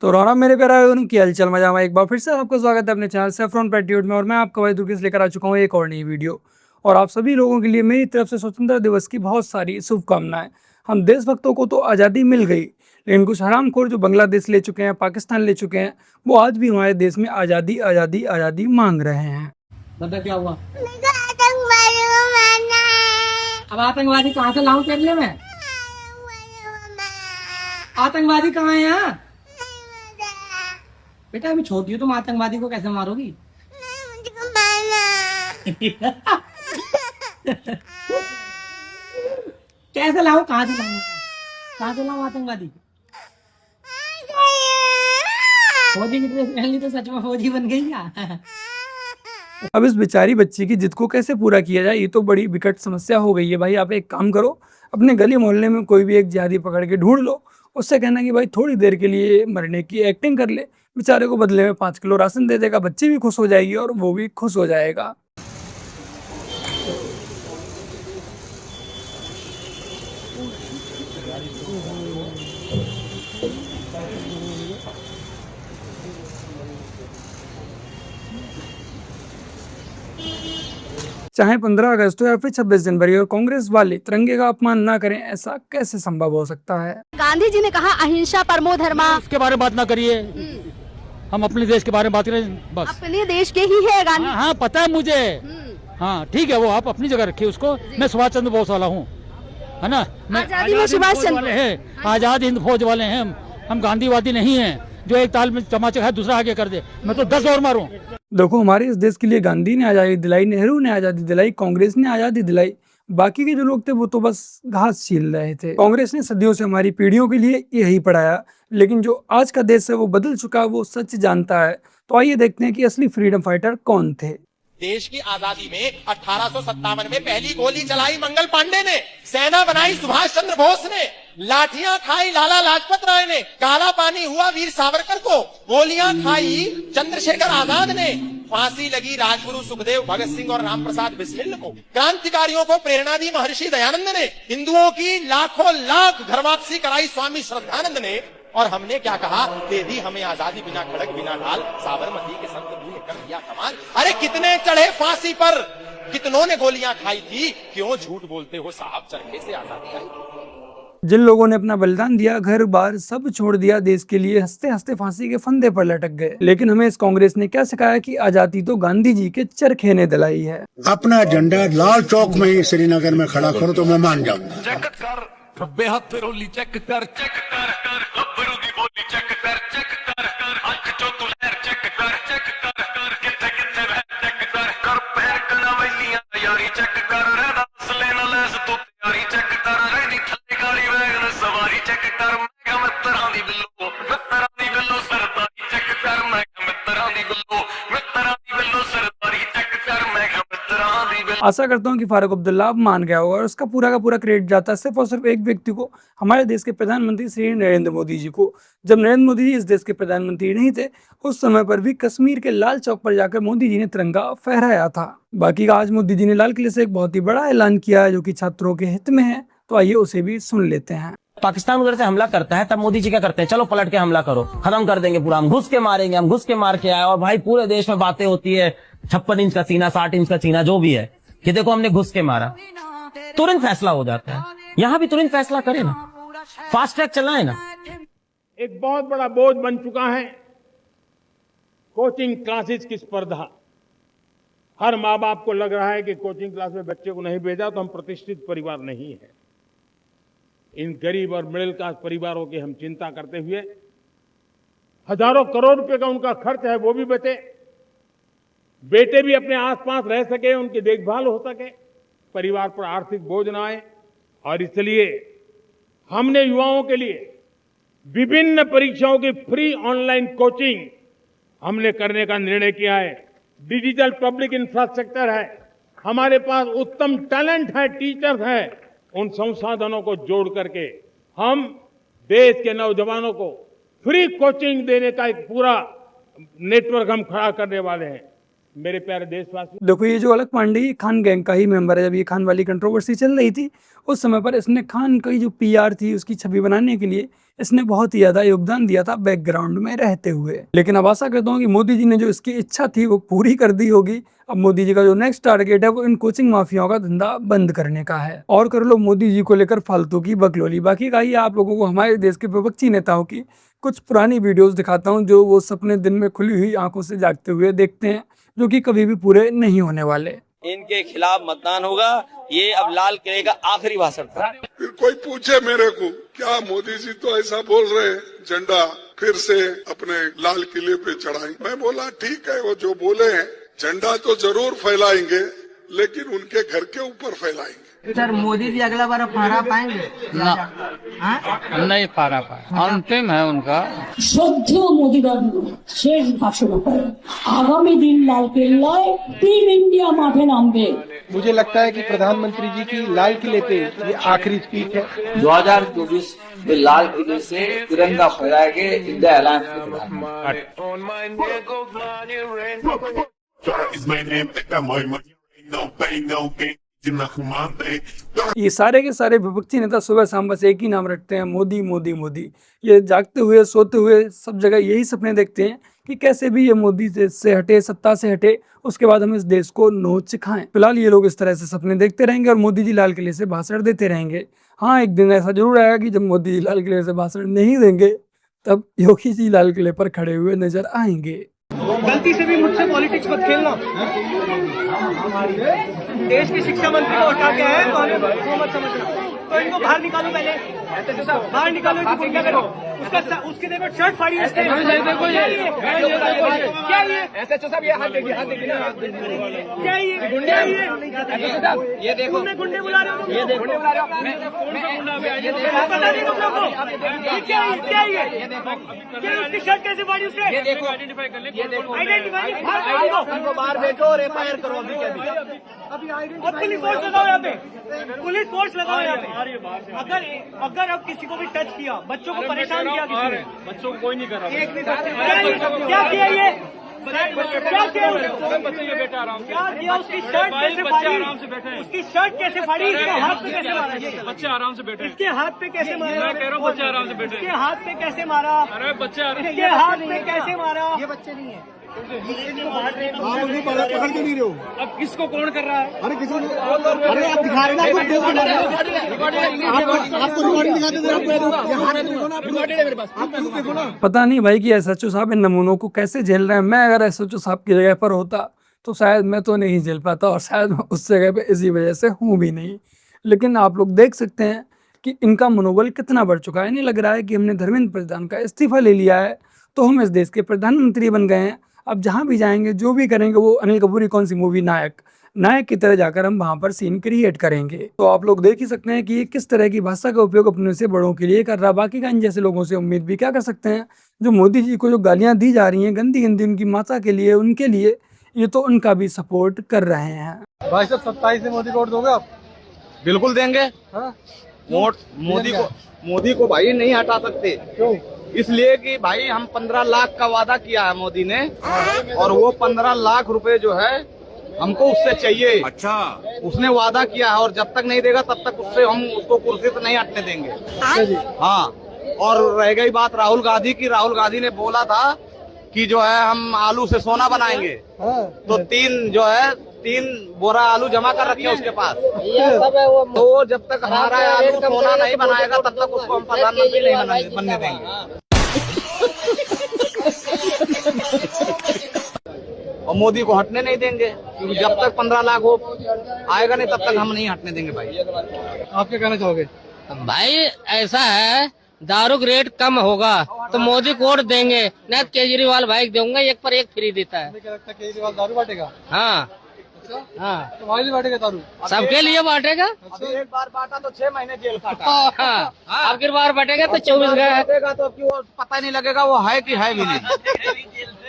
तो रौना मेरे प्यारे भाई की हलचल मजा में एक बार फिर से आपका स्वागत है अपने चैनल सेफ्रॉन पैट्रियोट में। और मैं आपका भाई दुर्गेश लेकर आ चुका हूँ एक और नई वीडियो। और आप सभी लोगों के लिए मेरी तरफ से स्वतंत्रता दिवस की बहुत सारी शुभकामनाएं। हम देशभक्तों को तो आज़ादी मिल गई, लेकिन कुछ हरामखोर जो बांग्लादेश ले चुके हैं, पाकिस्तान ले चुके हैं, वो आज भी हमारे देश में आज़ादी आज़ादी आज़ादी मांग रहे हैं। बता क्या हुआ? मुझे आतंकवादी को मारना है। अब आतंकवादी कहाँ से लाऊं तेरे लिए मैं? आतंकवादी कहाँ है यहाँ? बेटा अभी छोटी हो, तुम आतंकवादी को कैसे मारोगी? मुझको मारना। कैसे लाऊं? कहाँ से लाऊं? कहाँ से लाऊं आतंकवादी? फौजी की ड्रेस पहन ली तो सच में फौजी बन गई क्या? अब इस बेचारी बच्ची की जिद को कैसे पूरा किया जाए, ये तो बड़ी विकट समस्या हो गई है। भाई आप एक काम करो, अपने गली मोहल्ले में कोई भी एक जिहादी पकड़ के ढूंढ लो, उससे कहना कि भाई थोड़ी देर के लिए मरने की एक्टिंग कर ले, बेचारे को बदले में 5 किलो राशन दे देगा, बच्ची भी खुश हो जाएगी और वो भी खुश हो जाएगा। चाहे 15 अगस्त हो या फिर 26 जनवरी, और कांग्रेस वाले तिरंगे का अपमान ना करें, ऐसा कैसे संभव हो सकता है? गांधी जी ने कहा अहिंसा परमो धर्मा। उसके बारे में बात ना करिए, हम अपने देश के बारे में बात करें बस। अपने देश के ही है गांधी। हाँ पता है मुझे। हाँ ठीक है, वो आप अपनी जगह रखिए उसको। मैं सुभाष चंद्र बोस वाला हूँ, है ना। मैं आजादी में सुभाष चंद्र वाले हैं, आजाद हिंद फौज वाले हैं हम गांधीवादी नहीं हैं जो एक ताल में चमाचा खाए दूसरा आगे कर दे। मैं तो 10 और मारूं। देखो, हमारे इस देश के लिए गांधी ने आज़ादी दिलाई, नेहरू ने आज़ादी दिलाई, कांग्रेस ने आज़ादी दिलाई। बाकी के जो लोग थे वो तो बस घास छील रहे थे। कांग्रेस ने सदियों से हमारी पीढ़ियों के लिए यही पढ़ाया, लेकिन जो आज का देश है वो बदल चुका, वो सच जानता है। तो आइए देखते हैं कि असली फ्रीडम फाइटर कौन थे। देश की आजादी में 1857 में पहली गोली चलाई मंगल पांडे ने, सेना बनाई सुभाष चंद्र बोस ने, लाठियां खाई लाला लाजपत राय ने, काला पानी हुआ वीर सावरकर को, गोलियां खाई चंद्रशेखर आजाद ने, फांसी लगी राजगुरु सुखदेव, भगत सिंह और रामप्रसाद बिस्मिल को, क्रांतिकारियों को प्रेरणा दी महर्षि दयानंद ने, हिंदुओं की लाखों लाख घर वापसी कराई स्वामी श्रद्धानंद ने। और हमने क्या कहा? दे दी हमें आजादी बिना खड़क बिना ढाल, साबरमती के संत दूहे कर दिया कमाल। अरे कितने चढ़े फांसी पर, कितनों ने गोलियां खाई थी, क्यों झूठ बोलते हो साहब, चरखे से आजादी आई। जिन लोगों ने अपना बलिदान दिया, घर बार सब छोड़ दिया देश के लिए, हंसते हंसते फांसी के फंदे पर लटक गए। लेकिन हमें इस कांग्रेस ने क्या सिखाया कि आजादी तो गांधी जी के चरखे ने दिलाई है। अपना झंडा लाल चौक में ही श्रीनगर में खड़ा करो तो मैं मान जाऊंगा। चेक कर खब्बे हाथ रोली, चेक कर गब्बरू दी बोली, चेक कर अख चो तू लहर, चेक कर किथे किथे बह, चेक कर पैर कना वैलियां यारी, चेक कर रहदा असले न लेस तू तैयारी, चेक कर रहदी थल्ले गाड़ी वैगन सवारी, चेक कर मैं मित्तरां दी बिल्लो सरदारी, चेक कर मैं मित्तरां दी बिल्लो सरदारी, चेक कर मैं मित्तरां दी बिल्लो। आशा करता हूँ कि फारूक अब्दुल्ला अब मान गया होगा और उसका पूरा का पूरा क्रेडिट जाता है सिर्फ और सिर्फ एक व्यक्ति को, हमारे देश के प्रधानमंत्री श्री नरेंद्र मोदी जी को। जब नरेंद्र मोदी जी इस देश के प्रधानमंत्री नहीं थे, उस समय पर भी कश्मीर के लाल चौक पर जाकर मोदी जी ने तिरंगा फहराया था। बाकी का आज मोदी जी ने लाल किले से एक बहुत ही बड़ा ऐलान किया है जो कि छात्रों के हित में है, तो आइए उसे भी सुन लेते हैं। पाकिस्तान उधर से हमला करता है, तब मोदी जी क्या करते हैं? चलो पलट के हमला करो, खत्म कर देंगे पूरा, हम घुस के मारेंगे, हम घुस के मार के आए। और भाई पूरे देश में बातें होती है 56 इंच का सीना, 60 इंच का सीना, जो भी है कि देखो हमने घुस के मारा, तुरंत फैसला हो जाता है। यहाँ भी तुरंत फैसला करें ना, फास्ट ट्रैक चलाए ना। एक बहुत बड़ा बोझ बन चुका है कोचिंग क्लासेस की स्पर्धा। हर माँ बाप को लग रहा है कि कोचिंग क्लास में बच्चे को नहीं भेजा तो हम प्रतिष्ठित परिवार नहीं है। इन गरीब और मिडिल क्लास परिवारों की हम चिंता करते हुए हजारों करोड़ रुपए का उनका खर्च है वो भी बचे, बेटे भी अपने आसपास रह सके, उनकी देखभाल हो सके, परिवार पर आर्थिक बोझ ना आए। और इसलिए हमने युवाओं के लिए विभिन्न परीक्षाओं की फ्री ऑनलाइन कोचिंग हमने करने का निर्णय किया है। डिजिटल पब्लिक इंफ्रास्ट्रक्चर है, हमारे पास उत्तम टैलेंट है, टीचर्स हैं, उन संसाधनों को जोड़ करके हम देश के नौजवानों को फ्री कोचिंग देने का एक पूरा नेटवर्क हम खड़ा करने वाले हैं। मेरे प्यारे देशवासी, देखो ये जो अलख पांडे ये खान गैंग का ही मेंबर है। जब ये खान वाली कंट्रोवर्सी चल रही थी उस समय पर इसने खान की जो पीआर थी उसकी छवि बनाने के लिए इसने बहुत ही ज्यादा योगदान दिया था बैकग्राउंड में रहते हुए। लेकिन अब आशा करता हूँ कि मोदी जी ने जो इसकी इच्छा थी वो पूरी कर दी होगी। अब मोदी जी का जो नेक्स्ट टारगेट है वो इन कोचिंग माफियाओं का धंधा बंद करने का है। और कर लो मोदी जी को लेकर फालतू की बकलोली। बाकी का ही आप लोगों को हमारे देश के विपक्षी नेताओं की कुछ पुरानी वीडियोस दिखाता हूँ जो वो सपने दिन में खुली हुई आंखों से जागते हुए देखते हैं, जो कि कभी भी पूरे नहीं होने वाले। इनके खिलाफ मतदान होगा। ये अब लाल किले का आखिरी भाषण था। फिर कोई पूछे मेरे को, क्या मोदी जी तो ऐसा बोल रहे हैं झंडा फिर से अपने लाल किले पे चढ़ाएं। मैं बोला ठीक है, वो जो बोले हैं झंडा तो जरूर फैलाएंगे, लेकिन उनके घर के ऊपर फैलाएंगे। सर मोदी जी अगला बार फहरा पाएंगे? नहीं फहरा पाए, अंतिम है उनका। শ্রদ্ধেয় মোদি বাবু শেষ ভাষণ করে आगामी दिन लाल किल्लाয় टीम इंडिया माठे नामবে। मुझे लगता है कि प्रधानमंत्री जी की लाल किले पे ये आखिरी स्पीच है। 2024 में लाल किले से तिरंगा फहराएंगे इंडिया अलायंस के प्रधान। ये सारे के सारे विपक्षी नेता सुबह शाम बस एक ही नाम रखते हैं, मोदी मोदी मोदी। ये जागते हुए सोते हुए सब जगह यही सपने देखते हैं कि कैसे भी ये मोदी से हटे, सत्ता से हटे, उसके बाद हम इस देश को नोच खाएं। फिलहाल ये लोग इस तरह से सपने देखते रहेंगे और मोदी जी लाल किले से भाषण देते रहेंगे। हाँ, एक दिन ऐसा जरूर आएगा कि जब मोदी जी लाल किले से भाषण नहीं देंगे तब योगी जी लाल किले पर खड़े हुए नजर आएंगे। गलती से भी मुझसे पॉलिटिक्स मत खेलना। देश के शिक्षा मंत्री को हटा के आए तो हमें वो मत समझना। तो इनको बाहर निकालो, पहले बाहर निकालो, इनको गुंडा करो। उसके देखो शर्ट फाड़ी इसने। क्या ये एसएचओ साहब, ये हाथ देखिए, हाथ देखिए, क्या ये गुंडा है? ये देखो, तुमने गुंडे बुला रहे हो, ये देखो गुंडे बुला रहे हो। पता नहीं तुम लोगों को क्या ये क्या उसकी शर्ट कैसे फाड़ी उसने? ये देखो, आइडेंटिफाई कर ले, ये देखो, आइडेंटिफाई को बाहर भेजो और एफआईआर करो अभी के अभी। और पुलिस फोर्स लगाओ यहाँ पे, पुलिस फोर्स लगाओ यहाँ पे। अगर अब किसी को भी टच किया, बच्चों को परेशान किया किसी ने, बच्चों को कोई नहीं कर रहा, क्या किया ये? क्या किया बेटा? आराम से क्या किया? उसकी शर्ट कैसे फाड़ी? आराम से बैठे, उसकी शर्ट कैसे फाड़ी? इसके हाथ पे कैसे मारा? बच्चे आराम से बैठे, इसके हाथ पे कैसे मारा? मैं कह रहा हूँ बच्चे आराम से बैठे, इसके हाथ पे कैसे मारा? अरे बच्चे इसके हाथ पे कैसे मारा? ये बच्चे नहीं है, पकड़ के नहीं रहे हो। अब किसको कौन कर रहा है? अरे किसको? अरे आप दिखा रहे ना, पता नहीं भाई कि एसएचओ साहब इन नमूनों को कैसे झेल रहे हैं। मैं अगर एसएचओ साहब की जगह पर होता तो शायद मैं तो नहीं झेल पाता, और शायद मैं उस जगह पे इसी वजह से हूँ भी नहीं। लेकिन आप लोग देख सकते हैं कि इनका मनोबल कितना बढ़ चुका है। इन्हें लग रहा है कि हमने धर्मेंद्र प्रधान का इस्तीफा ले लिया है तो हम इस देश के प्रधानमंत्री बन गए हैं। अब जहाँ भी जाएंगे, जो भी करेंगे, वो अनिल कपूर की कौन सी मूवी नायक की तरह जाकर हम वहाँ पर सीन क्रिएट करेंगे। तो आप लोग देख ही सकते हैं कि ये किस तरह की भाषा का उपयोग अपने से बड़ों के लिए कर रहा। बाकी का इन जैसे लोगों से उम्मीद भी क्या कर सकते हैं? जो मोदी जी को जो गालियाँ दी जा रही हैं गंदी गंदी उनकी माता के लिए, उनके लिए, ये तो उनका भी सपोर्ट कर रहे हैं। भाई साहब 27 से मोदी को वोट दोगे आप? बिल्कुल देंगे। वोट मोदी को भाई नहीं हटा सकते। क्यों? इसलिए कि भाई हम 15 लाख का वादा किया है मोदी ने, और वो 15 लाख रुपए जो है हमको उससे चाहिए। अच्छा, उसने वादा किया है और जब तक नहीं देगा तब तक उससे हम उसको कुर्सी से नहीं हटने देंगे। हाँ, और रह गई बात राहुल गांधी की, राहुल गांधी ने बोला था कि जो है हम आलू से सोना बनाएंगे। तो 3 बोरा आलू जमा कर रखे उसके पास। तो जब तक हमारा आलू सोना नहीं बनाएगा तब तक उसको हम प्रधानमंत्री नहीं बनने देंगे। और मोदी को हटने नहीं देंगे, क्योंकि जब तक 15 लाख हो आएगा नहीं तब तक हम नहीं हटने देंगे। भाई आप क्या कहना चाहोगे? भाई ऐसा है, दारू का रेट कम होगा तो मोदी को वोट देंगे, नहीं तो केजरीवाल भाई दूंगा, 1 पर 1 फ्री देता है। क्या लगता है केजरीवाल दारू बांटेगा? हाँ हाँ, तुम्हारे लिए बांटेगा दारू? सबके लिए बांटेगा। अभी एक बार बांटा तो 6 महीने जेल काटा। हाँ, अब की बार बांटेगा तो 24 बांटेगा तो क्यों पता नहीं लगेगा वो है कि है भी नहीं।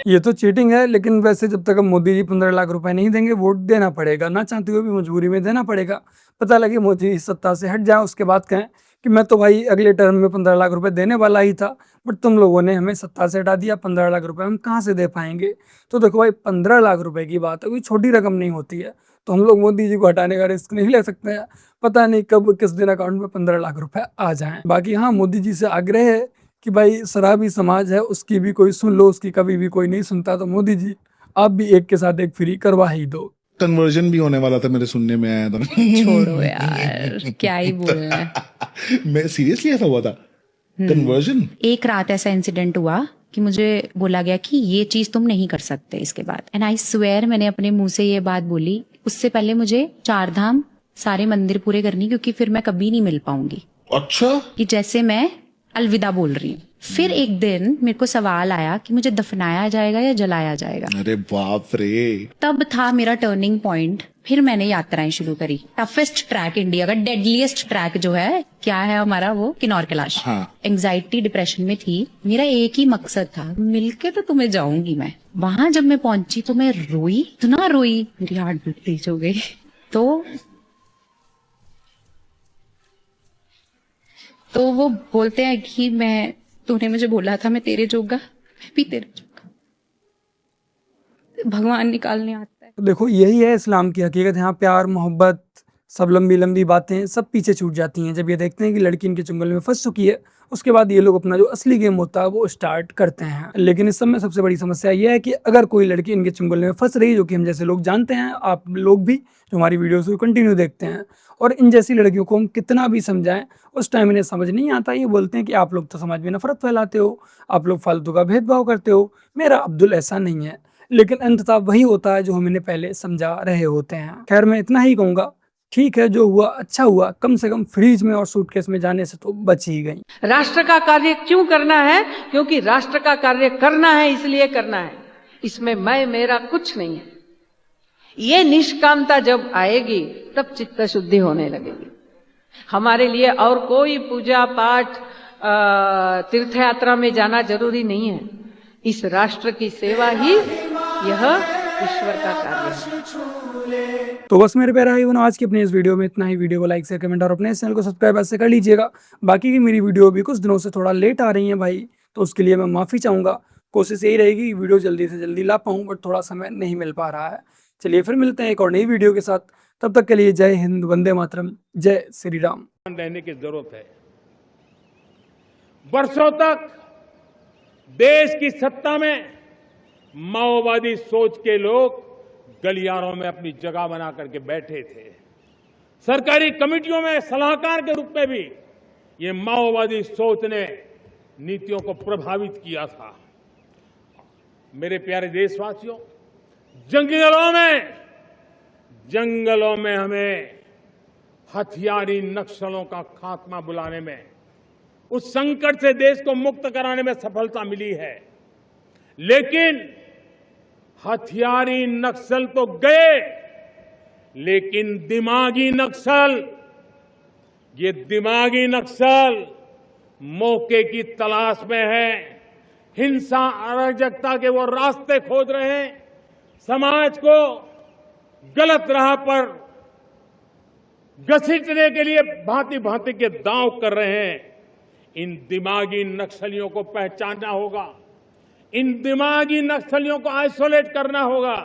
ये तो चीटिंग है। लेकिन वैसे जब तक हम मोदी जी 15 लाख रुपए नहीं देंगे, वोट देना पड़ेगा, ना चाहते हुए भी मजबूरी में देना पड़ेगा। पता लगे मोदी सत्ता से हट जाए, उसके बाद कहें कि मैं तो भाई अगले टर्म में 15 लाख रुपए देने वाला ही था, बट तुम लोगों ने हमें सत्ता से हटा दिया, 15 लाख रुपए हम कहाँ से दे पाएंगे। तो देखो भाई 15 लाख रुपए की बात है, कोई छोटी रकम नहीं होती है। तो हम लोग मोदी जी को हटाने का रिस्क नहीं ले सकते हैं, पता नहीं कब किस दिन अकाउंट में 15 लाख रुपए आ जाएं। बाकी हाँ, मोदी जी से आग्रह है कि भाई शराबी समाज है उसकी भी कोई सुन लो, उसकी कभी भी कोई नहीं सुनता। तो मोदी जी आप भी एक के साथ एक फ्री करवा ही दो। कन्वर्जन भी होने वाला था, मेरे सुनने में आया था। छोड़ो यार, क्या ही बोलना है। मैं सीरियसली ऐसा हुआ था कन्वर्जन। एक रात ऐसा इंसिडेंट हुआ कि मुझे बोला गया कि ये चीज तुम नहीं कर सकते इसके बाद, एंड आई स्वेयर मैंने अपने मुंह से ये बात बोली। उससे पहले मुझे 4 धाम सारे मंदिर पूरे करनी, क्योंकि फिर मैं कभी नहीं मिल पाऊंगी। अच्छा, कि जैसे मैं अलविदा बोल रही हूँ। फिर एक दिन मेरे को सवाल आया कि मुझे दफनाया जाएगा या जलाया जाएगा। अरे बाप रे, तब था मेरा टर्निंग पॉइंट। फिर मैंने यात्राएं शुरू करी। टफेस्ट ट्रैक इंडिया का, डेडलीस्ट ट्रैक जो है, क्या है हमारा, वो किन्नौर कैलाश। एंजाइटी डिप्रेशन में थी, मेरा एक ही मकसद था, मिलके तो तुम्हें जाऊंगी मैं। वहां जब मैं पहुंची तो मैं रोई, इतना रोई, मेरी हार्ट बीट तेज हो गई। तो वो बोलते हैं कि तूने मुझे बोला था मैं तेरे जोगा, मैं भी तेरे जोगा, भगवान निकालने आता है। तो देखो यही है इस्लाम की हकीकत। यहाँ प्यार मोहब्बत सब लंबी लंबी बातें सब पीछे छूट जाती हैं जब ये देखते हैं कि लड़की इनके चुंगल में फंस चुकी है। उसके बाद ये लोग अपना जो असली गेम होता है वो स्टार्ट करते हैं। लेकिन इस सब में सबसे बड़ी समस्या ये है कि अगर कोई लड़की इनके चुंगल में फंस रही है, जो कि हम जैसे लोग जानते हैं, आप लोग भी जो हमारी वीडियोस को कंटिन्यू देखते हैं, और इन जैसी लड़कियों को हम कितना भी समझाएं उस टाइम इन्हें समझ नहीं आता। ये बोलते हैं कि आप लोग तो समाज में नफरत फैलाते हो, आप लोग फालतू का भेदभाव करते हो, मेरा अब्दुल ऐसा नहीं है। लेकिन अंततः वही होता है जो हम इन्हें पहले समझा रहे होते हैं। खैर मैं इतना ही कहूँगा, ठीक है जो हुआ अच्छा हुआ, कम से कम फ्रीज में और सूटकेस में जाने से तो बच ही गई। राष्ट्र का कार्य क्यों करना है? क्योंकि राष्ट्र का कार्य करना है, इसलिए करना है। इसमें मैं मेरा कुछ नहीं है। ये निष्कामता जब आएगी तब चित्त शुद्धि होने लगेगी। हमारे लिए और कोई पूजा पाठ तीर्थ यात्रा में जाना जरूरी नहीं है। इस राष्ट्र की सेवा ही यह ईश्वर का कार्य है। तो बस मेरे प्यारे भाई बहनों, आज की अपने इस वीडियो में इतना ही। वीडियो को लाइक शेयर कमेंट और अपने इस चैनल को सब्सक्राइब ऐसे कर लीजिएगा। बाकी की मेरी वीडियो भी कुछ दिनों से थोड़ा लेट आ रही है भाई, तो उसके लिए मैं माफ़ी चाहूँगा। कोशिश यही रहेगी वीडियो जल्दी से जल्दी ला पाऊँ, बट थोड़ा समय नहीं मिल पा रहा है। चलिए फिर मिलते हैं एक और नई वीडियो के साथ। तब तक के लिए जय हिंद, वंदे मातरम, जय श्री राम। रहने की जरूरत है। वर्षों तक देश की सत्ता में माओवादी सोच के लोग गलियारों में अपनी जगह बना करके बैठे थे। सरकारी कमेटियों में सलाहकार के रूप में भी ये माओवादी सोच ने नीतियों को प्रभावित किया था। मेरे प्यारे देशवासियों, जंगलों में हमें हथियारी नक्सलों का खात्मा बुलाने में, उस संकट से देश को मुक्त कराने में सफलता मिली है। लेकिन हथियारी नक्सल तो गए, लेकिन दिमागी नक्सल, ये दिमागी नक्सल मौके की तलाश में है। हिंसा अराजकता के वो रास्ते खोज रहे हैं, समाज को गलत राह पर घसीटने के लिए भांति भांति के दांव कर रहे हैं। इन दिमागी नक्सलियों को पहचानना होगा, इन दिमागी नक्सलियों को आइसोलेट करना होगा।